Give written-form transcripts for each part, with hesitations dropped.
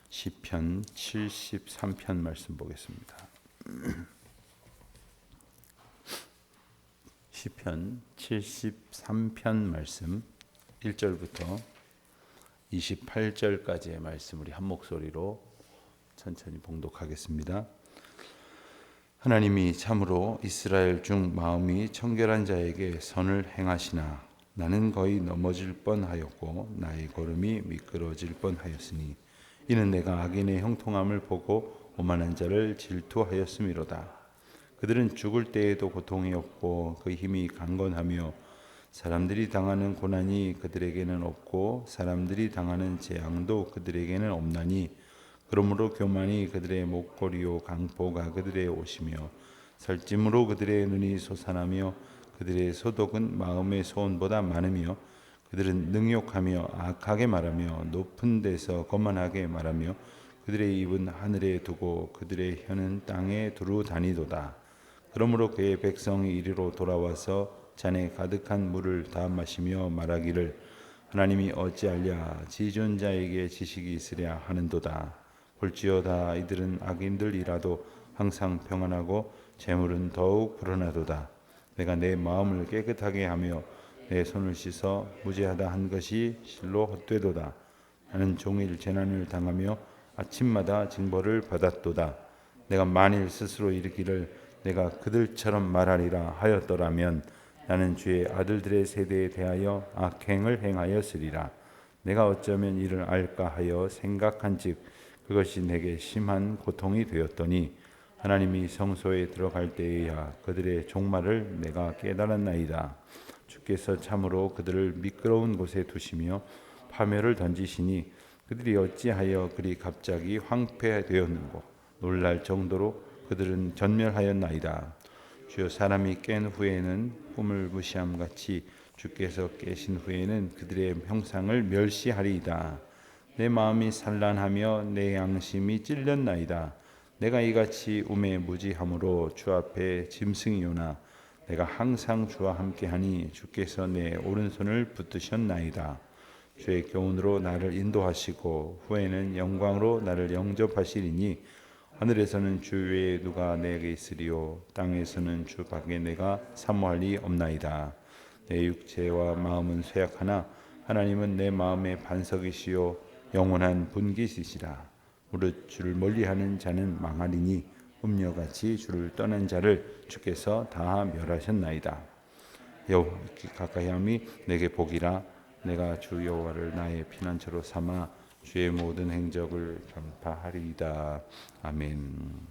시편 73편 말씀 보겠습니다. 시편 73편 말씀 1절부터 28절까지의 말씀 우리 한 목소리로 천천히 봉독하겠습니다. 하나님이 참으로 이스라엘 중 마음이 청결한 자에게 선을 행하시나 나는 거의 넘어질 뻔하였고 나의 걸음이 미끄러질 뻔하였으니 이는 내가 악인의 형통함을 보고 오만한 자를 질투하였음이로다. 그들은 죽을 때에도 고통이 없고 그 힘이 강건하며 사람들이 당하는 고난이 그들에게는 없고 사람들이 당하는 재앙도 그들에게는 없나니 그러므로 교만이 그들의 목걸이요 강포가 그들의 옷이며 살찜으로 그들의 눈이 솟아나며 그들의 소독은 마음의 소원보다 많으며 그들은 능욕하며 악하게 말하며 높은 데서 거만하게 말하며 그들의 입은 하늘에 두고 그들의 혀는 땅에 두루 다니도다. 그러므로 그의 백성이 이리로 돌아와서 잔에 가득한 물을 다 마시며 말하기를 하나님이 어찌하랴 지존자에게 지식이 있으랴 하는도다. 볼지어다 이들은 악인들이라도 항상 평안하고 재물은 더욱 불어나도다. 내가 내 마음을 깨끗하게 하며 내 손을 씻어 무죄하다 한 것이 실로 헛되도다. 나는 종일 재난을 당하며 아침마다 징벌을 받았도다. 내가 만일 스스로 이르기를 내가 그들처럼 말하리라 하였더라면 나는 주의 아들들의 세대에 대하여 악행을 행하였으리라. 내가 어쩌면 이를 알까 하여 생각한즉 그것이 내게 심한 고통이 되었더니 하나님이 성소에 들어갈 때에야 그들의 종말을 내가 깨달았나이다. 주께서 참으로 그들을 미끄러운 곳에 두시며 파멸을 던지시니 그들이 어찌하여 그리 갑자기 황폐되었는고 놀랄 정도로 그들은 전멸하였나이다. 주여 사람이 깬 후에는 꿈을 무시함같이 주께서 깨신 후에는 그들의 형상을 멸시하리이다. 내 마음이 산란하며 내 양심이 찔렸나이다. 내가 이같이 우매무지함으로 주 앞에 짐승이오나 내가 항상 주와 함께하니 주께서 내 오른손을 붙드셨나이다. 주의 교훈으로 나를 인도하시고 후에는 영광으로 나를 영접하시리니 하늘에서는 주 외에 누가 내게 있으리요 땅에서는 주 밖에 내가 사모할 리 없나이다. 내 육체와 마음은 쇠약하나 하나님은 내 마음의 반석이시요 영원한 분깃이시라. 무릇 주를 멀리하는 자는 망하리니 음녀같이 주를 떠난 자를 주께서 다 멸하셨나이다. 여호와께 가까이함이 내게 복이라. 내가 주 여호와를 나의 피난처로 삼아 주의 모든 행적을 전파하리이다. 아멘.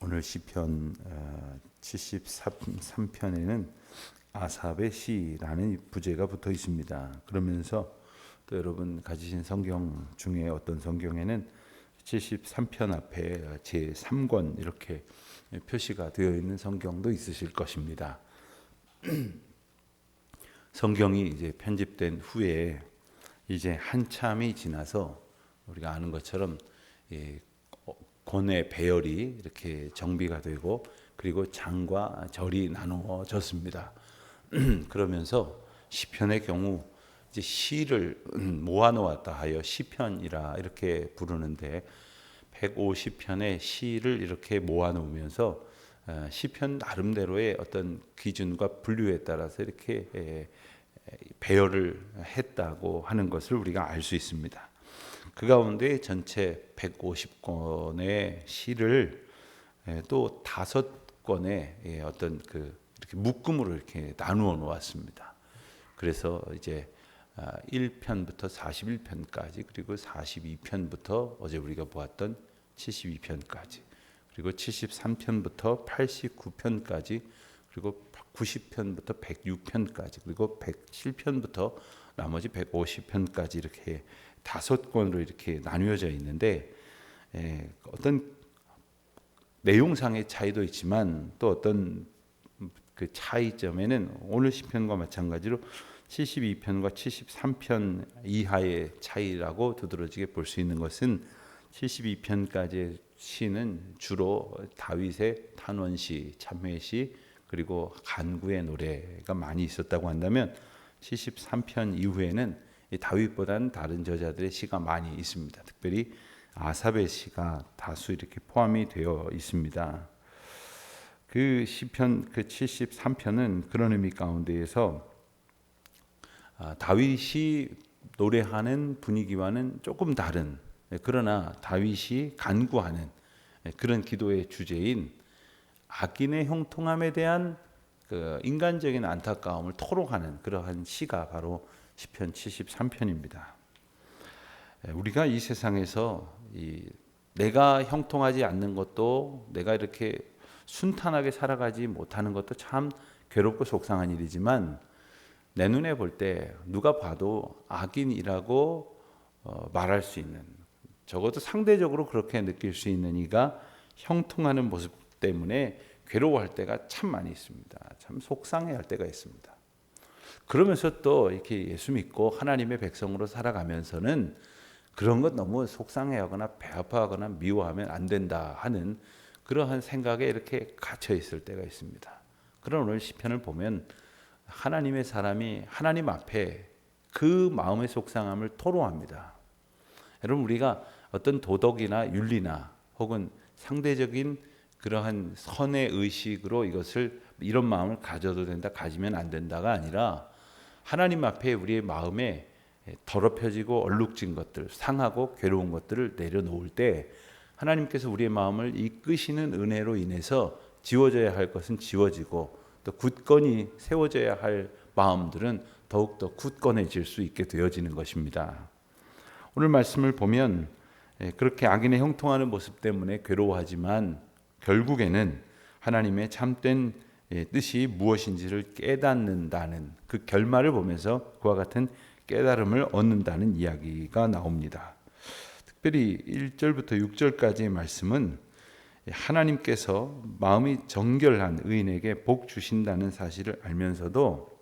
오늘 시편 73편에는 아삽의 시라는 부제가 붙어 있습니다. 그러면서 또 여러분 가지신 성경 중에 어떤 성경에는 73편 앞에 제3권 이렇게 표시가 되어 있는 성경도 있으실 것입니다. 성경이 이제 편집된 후에 이제 한참이 지나서 우리가 아는 것처럼 권의 배열이 이렇게 정비가 되고 그리고 장과 절이 나누어졌습니다. 그러면서 시편의 경우 이제 시를 모아놓았다 하여 시편이라 이렇게 부르는데 150편의 시를 이렇게 모아놓으면서 시편 나름대로의 어떤 기준과 분류에 따라서 이렇게 배열을 했다고 하는 것을 우리가 알 수 있습니다. 그 가운데 전체 150권의 시를 또 5권의 어떤 이렇게 묶음으로 이렇게 나누어 놓았습니다. 그래서 이제 1편부터 41편까지 그리고 42편부터 어제 우리가 보았던 72편까지 그리고 73편부터 89편까지 그리고 90편부터 106편까지 그리고 107편부터 나머지 150편까지 이렇게 5권으로 이렇게 나뉘어져 있는데 어떤 내용상의 차이도 있지만 또 어떤 그 차이점에는 오늘 시편과 마찬가지로 72편과 73편 이하의 차이라고 두드러지게 볼 수 있는 것은 72편까지의 시는 주로 다윗의 탄원시, 참회시 그리고 간구의 노래가 많이 있었다고 한다면 73편 이후에는 이 다윗보다는 다른 저자들의 시가 많이 있습니다. 특별히 아삽의 시가 다수 이렇게 포함이 되어 있습니다. 그 시편 그 73편은 그런 의미 가운데에서 다윗이 노래하는 분위기와는 조금 다른, 그러나 다윗이 간구하는 그런 기도의 주제인 악인의 형통함에 대한 그 인간적인 안타까움을 토로하는 그러한 시가 바로 시편 73편입니다. 우리가 이 세상에서 내가 형통하지 않는 것도, 내가 이렇게 순탄하게 살아가지 못하는 것도 참 괴롭고 속상한 일이지만, 내 눈에 볼 때 누가 봐도 악인이라고 말할 수 있는, 적어도 상대적으로 그렇게 느낄 수 있는 이가 형통하는 모습 때문에 괴로워할 때가 참 많이 있습니다. 참 속상해할 때가 있습니다. 그러면서 또 이렇게 예수 믿고 하나님의 백성으로 살아가면서는 그런 것 너무 속상해하거나 배 아파하거나 미워하면 안 된다 하는 그러한 생각에 이렇게 갇혀 있을 때가 있습니다. 그런 오늘 시편을 보면 하나님의 사람이 하나님 앞에 그 마음의 속상함을 토로합니다. 여러분, 우리가 어떤 도덕이나 윤리나 혹은 상대적인 그러한 선의 의식으로 이런 마음을 가져도 된다, 가지면 안 된다가 아니라 하나님 앞에 우리의 마음에 더럽혀지고 얼룩진 것들, 상하고 괴로운 것들을 내려놓을 때 하나님께서 우리의 마음을 이끄시는 은혜로 인해서 지워져야 할 것은 지워지고 또 굳건히 세워져야 할 마음들은 더욱더 굳건해질 수 있게 되어지는 것입니다. 오늘 말씀을 보면 그렇게 악인의 형통하는 모습 때문에 괴로워하지만 결국에는 하나님의 참된 뜻이 무엇인지를 깨닫는다는 그 결말을 보면서 그와 같은 깨달음을 얻는다는 이야기가 나옵니다. 특별히 1절부터 6절까지의 말씀은 하나님께서 마음이 정결한 의인에게 복 주신다는 사실을 알면서도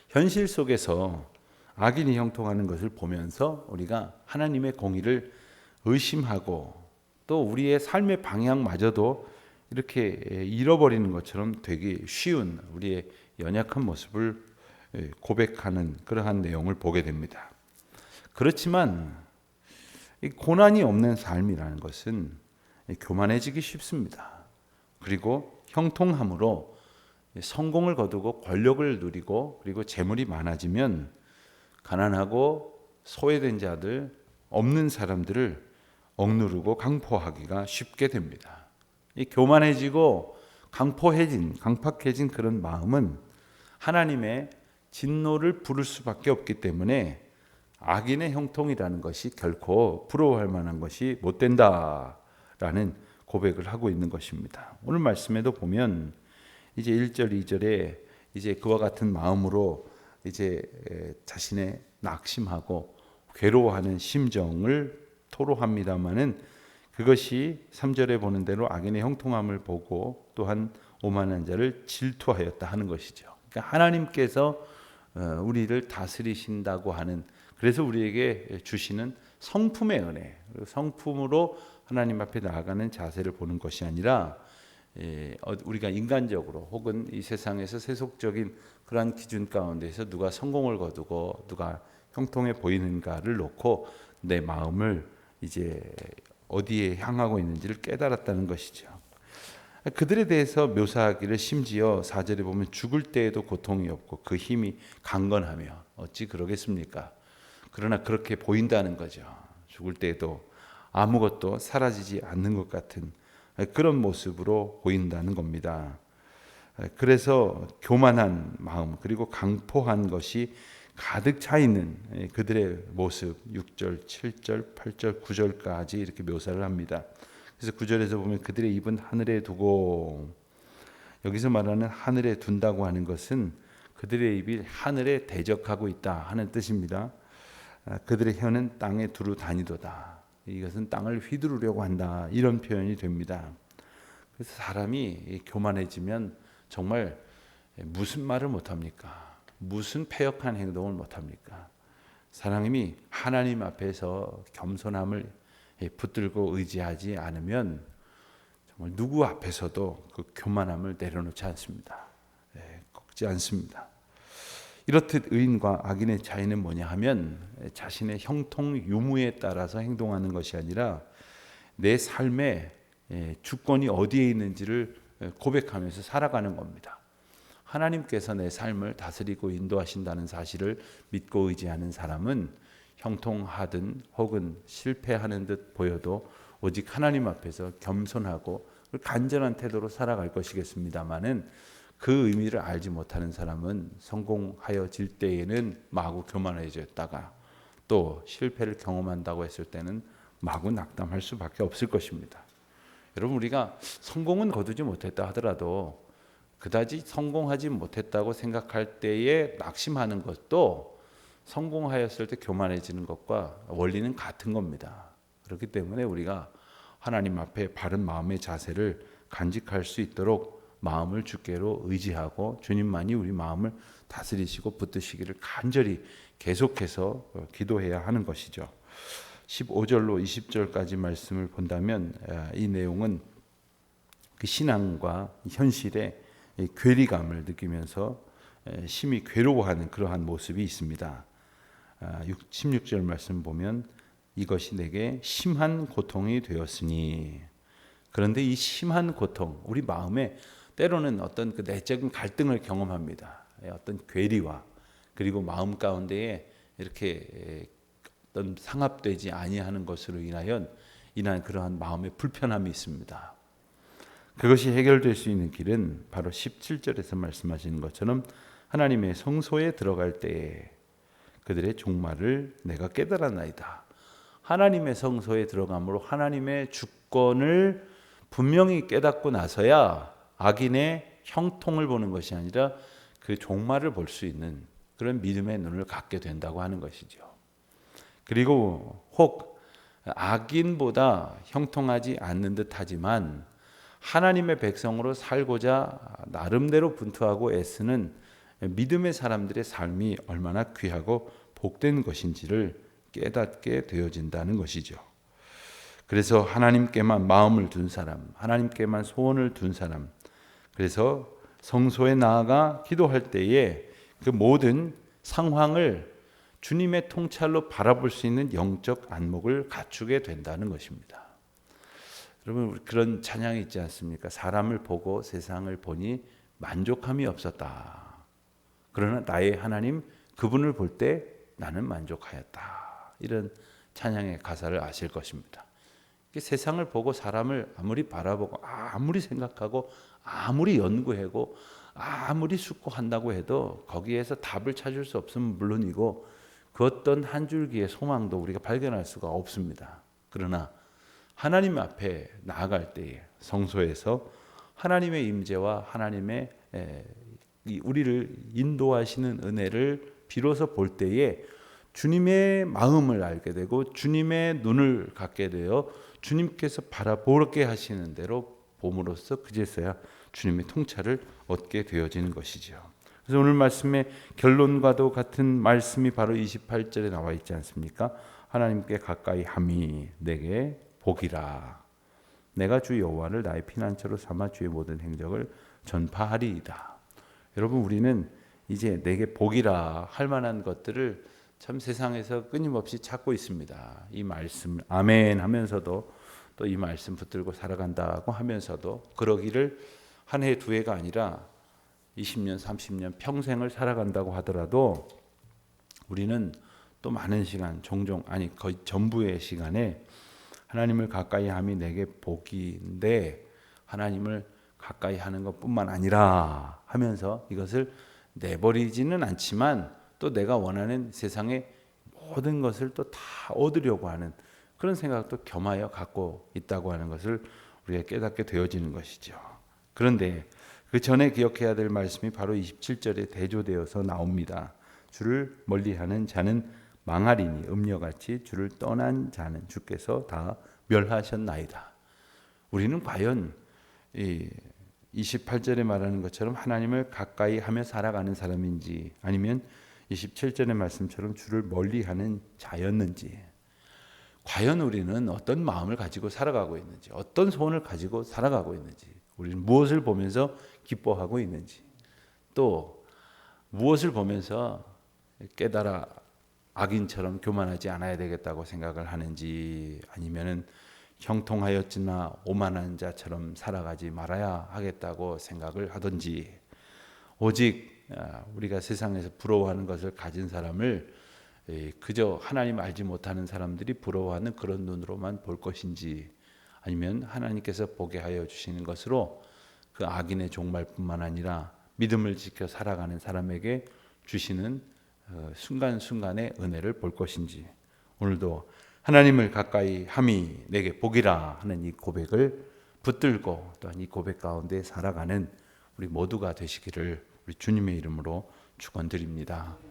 현실 속에서 악인이 형통하는 것을 보면서 우리가 하나님의 공의를 의심하고 또 우리의 삶의 방향마저도 이렇게 잃어버리는 것처럼 되기 쉬운 우리의 연약한 모습을 고백하는 그러한 내용을 보게 됩니다. 그렇지만 이 고난이 없는 삶이라는 것은 교만해지기 쉽습니다. 그리고 형통함으로 성공을 거두고 권력을 누리고 그리고 재물이 많아지면 가난하고 소외된 자들, 없는 사람들을 억누르고 강포하기가 쉽게 됩니다. 이 교만해지고 강팍해진 그런 마음은 하나님의 진노를 부를 수밖에 없기 때문에 악인의 형통이라는 것이 결코 부러워할 만한 것이 못 된다라는 고백을 하고 있는 것입니다. 오늘 말씀에도 보면 이제 1절, 2절에 이제 그와 같은 마음으로 이제 자신의 낙심하고 괴로워하는 심정을 토로합니다마는 그것이 3절에 보는 대로 악인의 형통함을 보고 또한 오만한 자를 질투하였다 하는 것이죠. 그러니까 하나님께서 우리를 다스리신다고 하는, 그래서 우리에게 주시는 성품의 은혜, 성품으로 하나님 앞에 나아가는 자세를 보는 것이 아니라 우리가 인간적으로 혹은 이 세상에서 세속적인 그러한 기준 가운데서 누가 성공을 거두고 누가 형통해 보이는가를 놓고 내 마음을 이제 어디에 향하고 있는지를 깨달았다는 것이죠. 그들에 대해서 묘사하기를 심지어 4절에 보면 죽을 때에도 고통이 없고 그 힘이 강건하며, 어찌 그러겠습니까? 그러나 그렇게 보인다는 거죠. 죽을 때에도 아무것도 사라지지 않는 것 같은 그런 모습으로 보인다는 겁니다. 그래서 교만한 마음 그리고 강포한 것이 가득 차 있는 그들의 모습, 6절, 7절, 8절, 9절까지 이렇게 묘사를 합니다. 그래서 9절에서 보면 그들의 입은 하늘에 두고, 여기서 말하는 하늘에 둔다고 하는 것은 그들의 입이 하늘에 대적하고 있다 하는 뜻입니다. 그들의 혀는 땅에 두루 다니도다. 이것은 땅을 휘두르려고 한다, 이런 표현이 됩니다. 그래서 사람이 교만해지면 정말 무슨 말을 못합니까? 무슨 패역한 행동을 못합니까? 사람이 하나님 앞에서 겸손함을 붙들고 의지하지 않으면 정말 누구 앞에서도 그 교만함을 내려놓지 않습니다. 꺾지 않습니다. 이렇듯 의인과 악인의 차이는 뭐냐 하면 자신의 형통 유무에 따라서 행동하는 것이 아니라 내 삶의 주권이 어디에 있는지를 고백하면서 살아가는 겁니다. 하나님께서 내 삶을 다스리고 인도하신다는 사실을 믿고 의지하는 사람은 형통하든 혹은 실패하는 듯 보여도 오직 하나님 앞에서 겸손하고 간절한 태도로 살아갈 것이겠습니다마는 그 의미를 알지 못하는 사람은 성공하여질 때에는 마구 교만해졌다가 또 실패를 경험한다고 했을 때는 마구 낙담할 수밖에 없을 것입니다. 여러분, 우리가 성공은 거두지 못했다 하더라도 그다지 성공하지 못했다고 생각할 때에 낙심하는 것도 성공하였을 때 교만해지는 것과 원리는 같은 겁니다. 그렇기 때문에 우리가 하나님 앞에 바른 마음의 자세를 간직할 수 있도록 마음을 주께로 의지하고 주님만이 우리 마음을 다스리시고 붙드시기를 간절히 계속해서 기도해야 하는 것이죠. 15절로 20절까지 말씀을 본다면 이 내용은 그 신앙과 현실의 괴리감을 느끼면서 심히 괴로워하는 그러한 모습이 있습니다. 16절 말씀 보면 이것이 내게 심한 고통이 되었으니, 그런데 이 심한 고통, 우리 마음에 때로는 어떤 그 내적인 갈등을 경험합니다. 어떤 괴리와 그리고 마음 가운데에 이렇게 어떤 상합되지 아니하는 것으로 인한 그러한 마음의 불편함이 있습니다. 그것이 해결될 수 있는 길은 바로 17절에서 말씀하시는 것처럼 하나님의 성소에 들어갈 때에 그들의 종말을 내가 깨달았나이다. 하나님의 성소에 들어감으로 하나님의 주권을 분명히 깨닫고 나서야 악인의 형통을 보는 것이 아니라 그 종말을 볼 수 있는 그런 믿음의 눈을 갖게 된다고 하는 것이죠. 그리고 혹 악인보다 형통하지 않는 듯하지만 하나님의 백성으로 살고자 나름대로 분투하고 애쓰는 믿음의 사람들의 삶이 얼마나 귀하고 복된 것인지를 깨닫게 되어진다는 것이죠. 그래서 하나님께만 마음을 둔 사람, 하나님께만 소원을 둔 사람, 그래서 성소에 나아가 기도할 때에 그 모든 상황을 주님의 통찰로 바라볼 수 있는 영적 안목을 갖추게 된다는 것입니다. 여러분, 그런 찬양이 있지 않습니까? 사람을 보고 세상을 보니 만족함이 없었다. 그러나 나의 하나님 그분을 볼 때 나는 만족하였다. 이런 찬양의 가사를 아실 것입니다. 세상을 보고 사람을 아무리 바라보고 아무리 생각하고 아무리 연구하고 아무리 숙고한다고 해도 거기에서 답을 찾을 수 없으면 물론이고 그 어떤 한 줄기의 소망도 우리가 발견할 수가 없습니다. 그러나 하나님 앞에 나아갈 때에 성소에서 하나님의 임재와 하나님의 우리를 인도하시는 은혜를 비로소 볼 때에 주님의 마음을 알게 되고 주님의 눈을 갖게 되어 주님께서 바라보게 하시는 대로 봄으로써 그제서야 주님의 통찰을 얻게 되어지는 것이죠. 그래서 오늘 말씀의 결론과도 같은 말씀이 바로 28절에 나와 있지 않습니까? 하나님께 가까이 함이 내게 복이라. 내가 주 여호와를 나의 피난처로 삼아 주의 모든 행적을 전파하리이다. 여러분, 우리는 이제 내게 복이라 할 만한 것들을 참 세상에서 끊임없이 찾고 있습니다. 이 말씀 아멘 하면서도 또 이 말씀 붙들고 살아간다고 하면서도 그러기를 한 해 두 해가 아니라 20년 30년 평생을 살아간다고 하더라도 우리는 또 많은 시간 종종 거의 전부의 시간에 하나님을 가까이 함이 내게 복인데 하나님을 가까이 하는 것뿐만 아니라 하면서 이것을 내버리지는 않지만 또 내가 원하는 세상의 모든 것을 또 다 얻으려고 하는 그런 생각도 겸하여 갖고 있다고 하는 것을 우리가 깨닫게 되어지는 것이죠. 그런데 그 전에 기억해야 될 말씀이 바로 27절에 대조되어서 나옵니다. 주를 멀리하는 자는 망하리니 음녀같이 주를 떠난 자는 주께서 다 멸하셨나이다. 우리는 과연 이 28절에 말하는 것처럼 하나님을 가까이 하며 살아가는 사람인지 아니면 27절의 말씀처럼 주를 멀리하는 자였는지, 과연 우리는 어떤 마음을 가지고 살아가고 있는지, 어떤 소원을 가지고 살아가고 있는지, 우리는 무엇을 보면서 기뻐하고 있는지, 또 무엇을 보면서 깨달아 악인처럼 교만하지 않아야 되겠다고 생각을 하는지, 아니면은 형통하였으나 오만한 자처럼 살아가지 말아야 하겠다고 생각을 하든지, 오직 우리가 세상에서 부러워하는 것을 가진 사람을 그저 하나님 알지 못하는 사람들이 부러워하는 그런 눈으로만 볼 것인지, 아니면 하나님께서 보게 하여 주시는 것으로 그 악인의 종말뿐만 아니라 믿음을 지켜 살아가는 사람에게 주시는 순간순간의 은혜를 볼 것인지, 오늘도 하나님을 가까이 함이 내게 복이라 하는 이 고백을 붙들고 또한 이 고백 가운데 살아가는 우리 모두가 되시기를 우리 주님의 이름으로 축원드립니다.